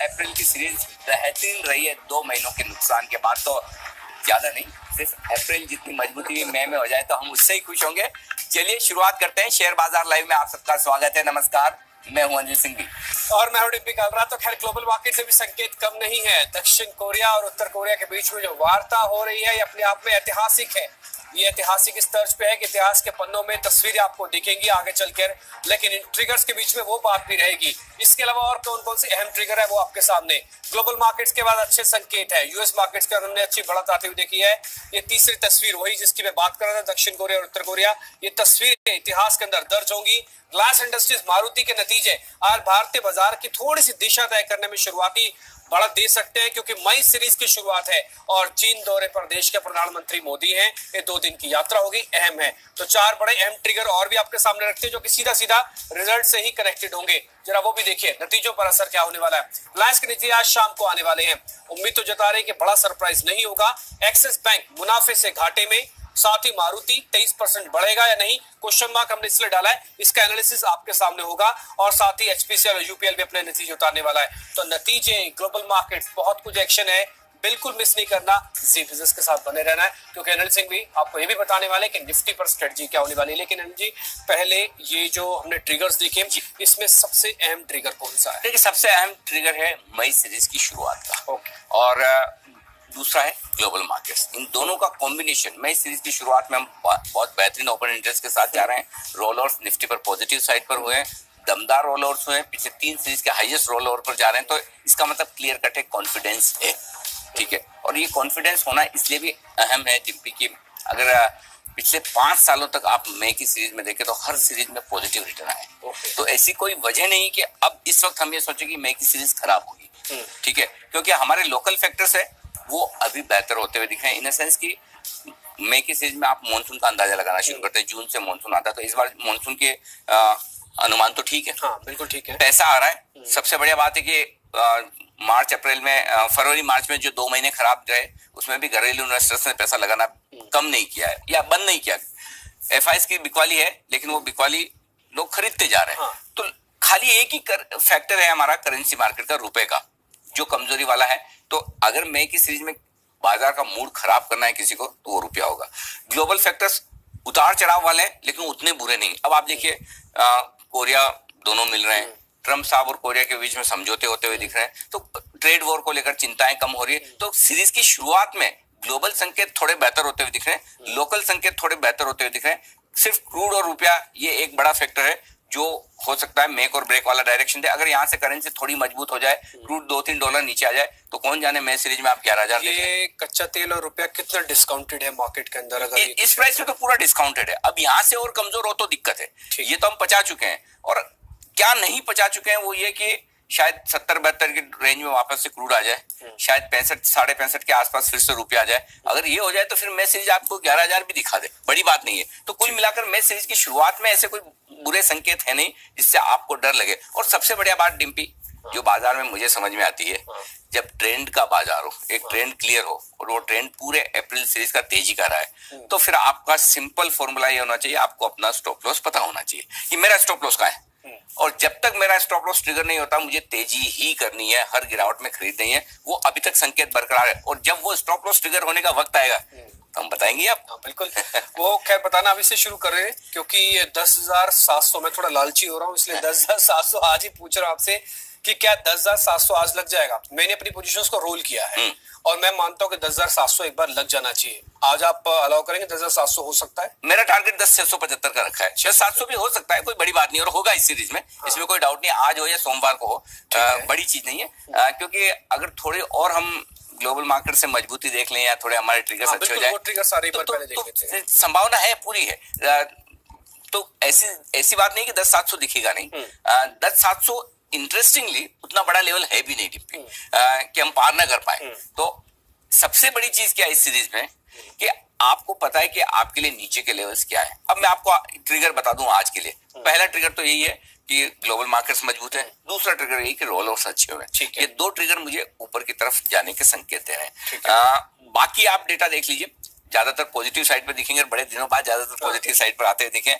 अप्रैल की सीरीज बेहतरीन रही है 2 महीनों के नुकसान के बाद। तो ज्यादा नहीं, सिर्फ अप्रैल जितनी मजबूती भी मई में हो जाए तो हम उससे ही खुश होंगे। चलिए शुरुआत करते हैं। शेयर बाजार लाइव में आप सबका स्वागत है। नमस्कार, मैं हूं अनिल सिंघवी और मैं हूं डिम्पी कालरा। तो खैर ग्लोबल मार्केट से भी संकेत कम नहीं है। दक्षिण कोरिया और उत्तर कोरिया के बीच में जो वार्ता हो रही है ये अपने आप में ऐतिहासिक है। ये ऐतिहासिक इस तर्ज पे है कि इतिहास के पन्नों में तस्वीरें आपको दिखेंगी आगे चलकर, लेकिन इन ट्रिगर्स के बीच में वो बात भी रहेगी। इसके अलावा और कौन कौन से अहम ट्रिगर है वो आपके सामने। ग्लोबल मार्केट्स के बाद अच्छे संकेत है। यूएस मार्केट्स के हमने अच्छी बढ़त आती हुई देखी है। ये तीसरी तस्वीर वही जिसकी मैं बात कर रहा था, दक्षिण कोरिया और उत्तर कोरिया। ये तस्वीरें इतिहास के अंदर दर्ज होंगी। ग्लास इंडस्ट्रीज मारुति के नतीजे आज भारतीय बाजार की थोड़ी सी दिशा तय करने में शुरुआती बढ़त दे सकते हैं, क्योंकि मई सीरीज की शुरुआत है और चीन दौरे पर देश के प्रधानमंत्री मोदी हैं। ये 2 दिन की यात्रा होगी, अहम है। तो 4 बड़े अहम ट्रिगर और भी आपके सामने रखते हैं जो कि सीधा सीधा रिजल्ट से ही कनेक्टेड होंगे। जरा वो भी देखिए नतीजों पर असर क्या होने वाला है। रिलायंस के नतीजे आज शाम को आने वाले हैं। उम्मीद तो जता रहे कि बड़ा सरप्राइज नहीं होगा। एक्सिस बैंक मुनाफे से घाटे में, साथ ही मारुति 23% बढ़ेगा या नहीं, क्वेश्चन मार्क हमने इसलिए डाला है। इसका एनालिसिस आपके सामने होगा और साथ ही एचपीसीएल और यूपीएल भी अपने नतीजे उतारने वाला है। तो नतीजे, ग्लोबल मार्केट, बहुत कुछ एक्शन है, बिल्कुल मिस नहीं करना। जी बिजनेस के साथ बने रहना है, क्योंकि अनिल सिंघवी आपको ये भी बताने वाले कि निफ्टी पर स्ट्रेटजी क्या होने वाली है। लेकिन अनिल जी, पहले ये जो हमने ट्रिगर्स देखे, इसमें सबसे अहम ट्रिगर कौन सा है? देखिए, सबसे अहम ट्रिगर है मई सीरीज की शुरुआत का। और दूसरा है ग्लोबल मार्केट्स। इन दोनों का कॉम्बिनेशन। मई सीरीज की शुरुआत में हम बहुत बेहतरीन ओपन इंटरेस्ट के साथ जा रहे हैं। रोल ओवर्स निफ्टी पर पॉजिटिव साइड पर हुए हैं, दमदार रोल ओवर्स हुए हैं, पिछले 3 सीरीज के हाईएस्ट रोल ओवर पर जा रहे हैं। तो इसका मतलब क्लियर कट है, कॉन्फिडेंस है। ठीक है, और ये कॉन्फिडेंस होना इसलिए भी अहम है डिम्पी की अगर पिछले 5 सालों तक आप मई की सीरीज में देखें तो हर सीरीज में पॉजिटिव रिटर्न आए। तो ऐसी कोई वजह नहीं कि अब इस वक्त हम ये सोचें कि मई की सीरीज खराब होगी। ठीक है, क्योंकि हमारे लोकल फैक्टर्स है वो अभी बेहतर होते हुए दिख रहे हैं। इन सेंस की मई की सीरीज में आप मानसून का अंदाजा लगाना शुरू करते हैं। जून से मानसून आता है, तो इस बार मानसून के अनुमान तो ठीक है। हाँ, बिल्कुल ठीक है। पैसा आ रहा है। सबसे बढ़िया बात है कि मार्च अप्रैल में, फरवरी मार्च में जो 2 महीने खराब गए उसमें भी घरेलू इन्वेस्टर्स ने पैसा लगाना कम नहीं किया है या बंद नहीं किया। एफआईएस की बिकवाली है, लेकिन वो बिकवाली लोग खरीदते जा रहे हैं। तो खाली एक ही फैक्टर है हमारा करेंसी मार्केट का, रुपए का, जो कमजोरी वाला है। तो अगर मई की सीरीज में बाजार का मूड खराब करना है किसी को तो वो रुपया होगा। ग्लोबल फैक्टर्स उतार चढ़ाव वाले हैं, लेकिन उतने बुरे नहीं। अब आप देखिए, कोरिया दोनों मिल रहे हैं, ट्रम्प साहब और कोरिया के बीच में समझौते होते हुए दिख रहे हैं। तो ट्रेड वॉर को लेकर चिंताएं कम हो रही है। तो सीरीज की शुरुआत में ग्लोबल संकेत थोड़े बेहतर होते हुए दिख रहे हैं, लोकल संकेत थोड़े बेहतर होते हुए दिख रहे हैं। सिर्फ क्रूड और रुपया ये एक बड़ा फैक्टर है जो हो सकता है मेक और ब्रेक वाला डायरेक्शन दे। अगर यहाँ से करेंसी थोड़ी मजबूत हो जाए, क्रूड $2-3 नीचे आ जाए, तो कौन जाने मई सीरीज में आप 11,000 ये कच्चा तेल और रुपया कितना डिस्काउंटेड है मार्केट के अंदर? अगर इस प्राइस में तो पूरा डिस्काउंटेड है। अब यहाँ से और कमजोर हो तो दिक्कत है। ये तो हम पचा चुके हैं, और क्या नहीं पचा चुके हैं वो ये कि शायद 70-72 की रेंज में वापस से क्रूड आ जाए, शायद 65-65.5 के आसपास फिर से रुपया आ जाए। अगर ये हो जाए तो फिर मई सीरीज आपको 11,000 भी दिखा दे, बड़ी बात नहीं है। तो कुल मिलाकर मई सीरीज की शुरुआत में ऐसे कोई बुरे संकेत है नहीं जिससे आपको डर लगे। और सबसे बढ़िया बात डिम्पी जो बाजार में मुझे समझ में आती है, जब ट्रेंड का बाजार हो, एक ट्रेंड क्लियर हो, और वो ट्रेंड पूरे अप्रैल सीरीज का तेजी का रहा है, तो फिर आपका सिंपल फॉर्मूला ये होना चाहिए, आपको अपना स्टॉप लॉस पता होना चाहिए कि मेरा स्टॉप लॉस का है। और जब तक मेरा स्टॉप लॉस ट्रिगर नहीं होता, मुझे तेजी ही करनी है, हर गिरावट में खरीद नहीं है। वो अभी तक संकेत बरकरार है, और जब वो स्टॉप लॉस ट्रिगर होने का वक्त आएगा तो हम बताएंगे आप। हाँ, बिल्कुल। वो खैर बताना अभी से शुरू कर रहे हैं, क्योंकि 10,700 में थोड़ा लालची हो रहा हूँ, इसलिए 10,700 आज ही पूछ रहा हूँ आपसे कि क्या 10,700 आज लग जाएगा। मैंने अपनी पोजीशंस को रोल किया है और मैं मानता हूँ कि 10,700 एक बार लग जाना चाहिए। आज आप अलाउ करेंगे? 10,700 हो सकता है। मेरा टारगेट 10,675 का रखा है। 6,700 भी हो सकता है, कोई बड़ी बात नहीं, और होगा इस सीरीज में। इसमें कोई डाउट नहीं, आज हो या सोमवार को हो, बड़ी चीज नहीं है। क्योंकि अगर थोड़े और हम ग्लोबल मार्केट से मजबूती देख लें या थोड़े हमारे ट्रिगर्स अच्छे हो जाए, ट्रिगर सारे पहले देख लेते हैं। संभावना है, पूरी है। तो ऐसी बात नहीं कि 10,700 दिखेगा नहीं। 10,700 इंटरेस्टिंगली उतना बड़ा लेवल है भी नहीं डिम्पी कि हम पार ना कर पाए। तो सबसे बड़ी चीज क्या है इस सीरीज में कि आपको पता है कि आपके लिए नीचे के लेवल्स क्या है। अब मैं आपको ट्रिगर बता दूं आज के लिए। पहला ट्रिगर तो यही है कि ग्लोबल मार्केट्स मजबूत है। दूसरा ट्रिगर यही कि रोल ओवर्स अच्छे हुए हैं। ये 2 ट्रिगर मुझे ऊपर की तरफ जाने के संकेत दे रहे हैं। बाकी आप डेटा देख लीजिए। ज्यादातर पॉजिटिव साइड पर दिखेंगे, बड़े दिनों बाद ज्यादातर पॉजिटिव साइड पर आते हुए दिखे।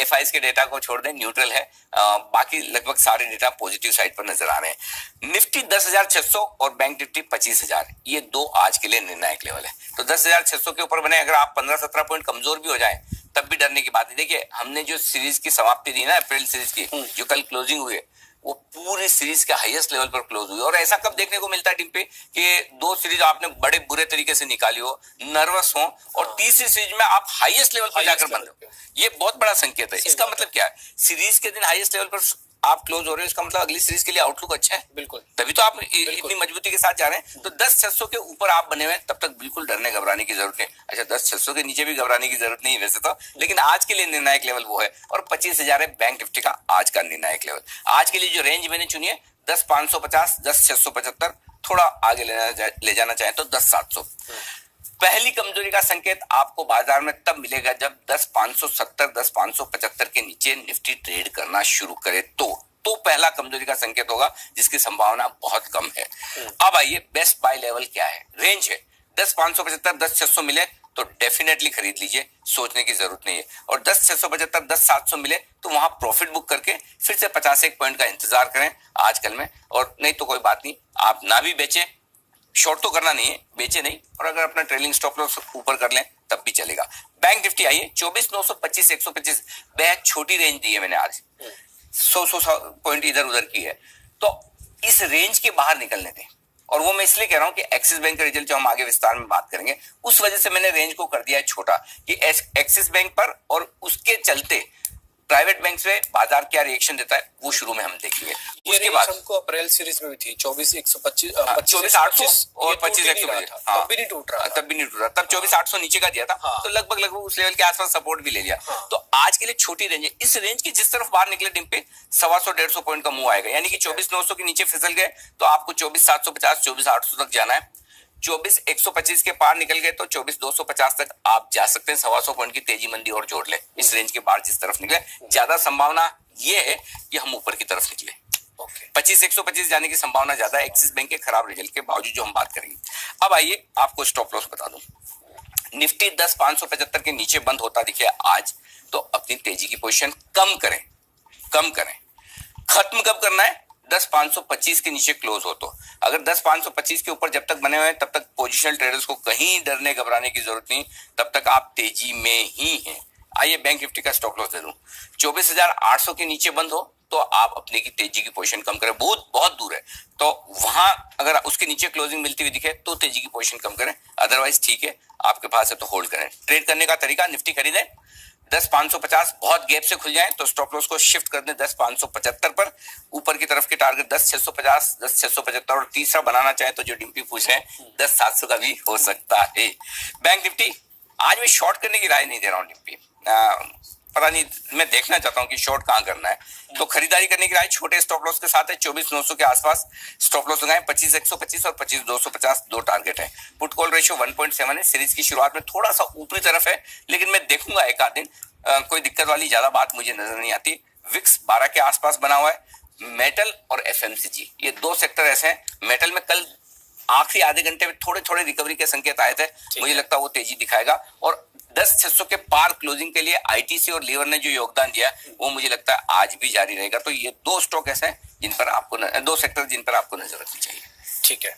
एफआईज के डेटा को छोड़ दें, न्यूट्रल है। बाकी लगभग सारे डेटा पॉजिटिव साइड पर नजर आ रहे हैं। निफ्टी 10,600 और बैंक निफ्टी 25,000, ये दो आज के लिए निर्णायक लेवल है। तो 10,600 के ऊपर बने, अगर आप 15-17 पॉइंट कमजोर भी हो जाए तब भी डरने की बात नहीं। देखिए, हमने जो सीरीज की समाप्ति दी ना अप्रैल सीरीज की, जो कल क्लोजिंग हुई, वो पूरी सीरीज के हाईएस्ट लेवल पर क्लोज हुई। और ऐसा कब देखने को मिलता है टिम्पे कि दो सीरीज आपने बड़े बुरे तरीके से निकाली हो, नर्वस हो, और तीसरी सीरीज में आप हाईएस्ट लेवल पर जाकर बंद हो, ये बहुत बड़ा संकेत है। इसका मतलब क्या है? सीरीज के दिन हाईएस्ट लेवल पर आप क्लोज हो रहे हो, इसका मतलब अगली सीरीज के लिए आउटलुक अच्छा है। बिल्कुल, तभी तो आप इतनी मजबूती के साथ जा रहे हैं। तो 10,600 के ऊपर आप बने हुए हैं, तब तक बिल्कुल डरने घबराने की जरूरत नहीं। अच्छा, 10,600 के नीचे भी घबराने की जरूरत नहीं है वैसे तो, लेकिन आज के लिए निर्णायक लेवल वो है। और 25,000 है बैंक निफ्टी का आज का निर्णायक लेवल। आज के लिए जो रेंज मैंने चुनी है 10,550, 10,675, थोड़ा आगे ले जाना चाहे तो 10,700। पहली कमजोरी का संकेत आपको बाजार में तब मिलेगा जब 10,570, 10,575 के नीचे निफ्टी ट्रेड करना शुरू करे तो पहला कमजोरी का संकेत होगा, जिसकी संभावना बहुत कम है। अब आइए, बेस्ट बाय लेवल क्या है? रेंज है 10,575, 10,600 मिले तो डेफिनेटली खरीद लीजिए, सोचने की जरूरत नहीं है। और 10,675, 10,700 मिले तो वहां प्रॉफिट बुक करके फिर से 51 पॉइंट का इंतजार करें आजकल में। और नहीं तो कोई बात नहीं, आप ना भी बेचें, शॉर्ट तो करना नहीं है, बेचे नहीं, और अगर अपना ट्रेलिंग स्टॉप लॉस ऊपर कर लें तब भी चलेगा। बैंक निफ्टी आइए 24,925, 125, बेहद छोटी रेंज दी है मैंने आज, 100 पॉइंट इधर उधर की है। तो इस रेंज के बाहर निकलने दें। और वो मैं इसलिए कह रहा हूं कि एक्सिस बैंक का रिजल्ट जो हम आगे विस्तार में बात करेंगे, उस वजह से मैंने रेंज को कर दिया है छोटा, कि एक्सिस बैंक पर और उसके चलते प्राइवेट बैंक से बाजार क्या रिएक्शन देता है वो शुरू में हम देखेंगे। उसके बाद हमको अप्रैल सीरीज में भी थी 24,125, 24,800 और 25,125, तब भी नहीं टूट रहा, तब भी नहीं टूट रहा, तब 24,800 नीचे का दिया था। तो लगभग उस लेवल के आसपास सपोर्ट भी ले लिया। तो आज के लिए छोटी रेंज है। इस रेंज की जिस तरफ बाहर निकले टिम्पे 125-150 पॉइंट का मूव आएगा, यानी कि 24,900 के नीचे फिसल गए तो आपको 24,750, 24,800 तक जाना है। 24,125 के पार निकल गए तो 24,250 तक आप जा सकते हैं। 125 पॉइंट की तेजी मंदी और जोड़ ले। इस रेंज के बाहर जिस तरफ निकले, ज्यादा संभावना ये है कि हम ऊपर की तरफ निकले। 25,125 जाने की संभावना ज्यादा है, एक्सिस बैंक के खराब रिजल्ट के बावजूद, जो हम बात करेंगे। अब आइए आपको स्टॉप लॉस बता दूं। निफ्टी 10,575 के नीचे बंद होता दिखे आज तो अपनी तेजी की पोजीशन कम करें। खत्म कब करना है? 10,525 के नीचे क्लोज हो तो। अगर 10,525 के ऊपर जब तक बने हुए हैं तब तक पोजिशनल ट्रेडर्स को कहीं डरने घबराने की जरूरत नहीं, तब तक आप तेजी में ही हैं। आइए बैंक निफ्टी का स्टॉप लॉस दे दूं। 24,800 के नीचे बंद हो तो आप अपने की तेजी की पोजीशन कम करें। बहुत दूर है तो वहां अगर उसके नीचे क्लोजिंग मिलती हुई दिखे तो तेजी की पोजीशन कम करें, अदरवाइज ठीक है, आपके पास है तो होल्ड करें। ट्रेड करने का तरीका, निफ्टी खरीदें 10,550, बहुत गैप से खुल जाए तो स्टॉप लॉस को शिफ्ट कर दें 10,575 पर। ऊपर की तरफ के टारगेट 10,650, 10,675, और तीसरा बनाना चाहे तो जो डिम्पी पूछ है 10,700 का भी हो सकता है। बैंक निफ्टी आज मैं शॉर्ट करने की राय नहीं दे रहा हूँ डिम्पी, पता नहीं, मैं देखना चाहता हूं कि शॉर्ट कहां करना है। तो खरीदारी करने की राय छोटे स्टॉप लॉस के साथ है। 24,900 के आसपास स्टॉप लॉस लगाएं। 25,125 और 25,250 दो टारगेट है। पुट कॉल रेशियो 1.7 है। सीरीज की शुरुआत में थोड़ा सा ऊपरी तरफ है, लेकिन मैं देखूंगा एक आध दिन, कोई दिक्कत वाली ज्यादा बात मुझे नजर नहीं आती। विक्स 12 के आसपास बना हुआ है। मेटल और एफएमसीजी, ये दो सेक्टर ऐसे हैं। मेटल में कल आखिरी आधे घंटे में थोड़े रिकवरी के संकेत आए थे, मुझे लगता है वो तेजी दिखाएगा। और 10,600 के पार क्लोजिंग के लिए आईटीसी और लीवर ने जो योगदान दिया वो मुझे लगता है आज भी जारी रहेगा। तो ये दो स्टॉक ऐसे हैं जिन पर आपको, दो सेक्टर जिन पर आपको नजर रखनी चाहिए। ठीक है।